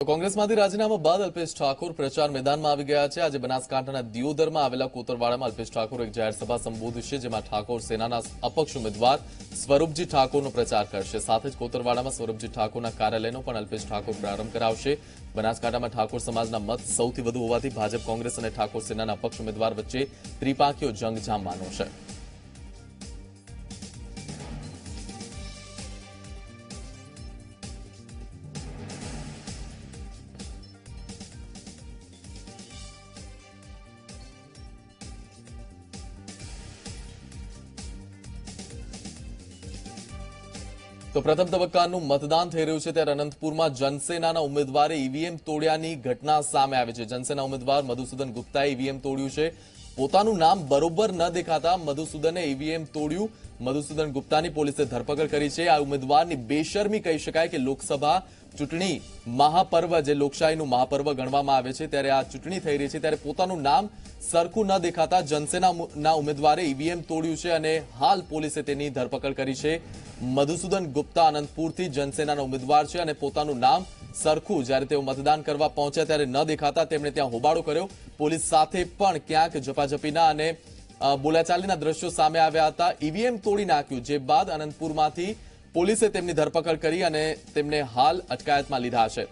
કોંગ્રેસમાંથી રાજીનામા બાદ અલ્પેશ ઠાકોર પ્રચાર મેદાનમાં આવી ગયા છે। આજે બનાસકાંઠાના દિયોદરમાં આવેલા કોતરવાડામાં અલ્પેશ ઠાકોર એક જાહેર સભા સંબોધશે, જેમાં ઠાકોર સેનાના અપક્ષ ઉમેદવાર સ્વરૂપજી ઠાકોરનો પ્રચાર કરશે। સાથે જ કોતરવાડામાં સ્વરૂપજી ઠાકોરના કાર્યાલયનો પણ અલ્પેશ ઠાકોર પ્રારંભ કરાવશે। બનાસકાંઠામાં ઠાકોર સમાજના મત સૌથી વધુ હોવાથી ભાજપ, કોંગ્રેસ અને ઠાકોર સેનાના અપક્ષ ઉમેદવાર વચ્ચે ત્રિપાંખીયો જંગ જામવાનો છે। તો પ્રથમ તબક્કાનું મતદાન થઈ રહ્યું છે, ત્યારે અનંતપુરમાં જનસેનાના ઉમેદવારે ઈવીએમ તોડ્યાની ઘટના સામે આવી છે। જનસેના ઉમેદવાર મધુસૂદન ગુપ્તાએ ઈવીએમ તોડ્યું છે। પોતાનું નામ બરોબર ન દેખાતા મધુસૂદને ઈવીએમ તોડ્યું। મધુસૂદન ગુપ્તાની પોલીસે ધરપકડ કરી છે। આ ઉમેદવારની બેશરમી કહી શકાય કે લોકસભા ચૂંટણી મહાપર્વ, જે લોકશાહીનું મહાપર્વ ગણવામાં આવે છે, ત્યારે આ ચૂંટણી થઈ રહી છે, ત્યારે પોતાનું નામ સરખું ન દેખાતા જનસેનાના ઉમેદવારે ઈવીએમ તોડ્યું છે અને હાલ પોલીસે તેની ધરપકડ કરી છે। મધુસૂદન ગુપ્તા અનંતપુરથી જનસેનાના ઉમેદવાર છે અને પોતાનું નામ સરખું જ્યારે તેઓ મતદાન કરવા પહોંચ્યા ત્યારે ન દેખાતા તેમણે ત્યાં હોબાળો કર્યો। પોલીસ સાથે પણ ક્યાંક ઝપાઝપીના અને બોલાચાલીના દ્રશ્યો સામે આવ્યા હતા। ઈવીએમ તોડી નાખ્યું, જે બાદ અનંતપુરમાંથી પોલીસે તેમની ધરપકડ કરી અને તેમને હાલ અટકાયતમાં લીધા છે।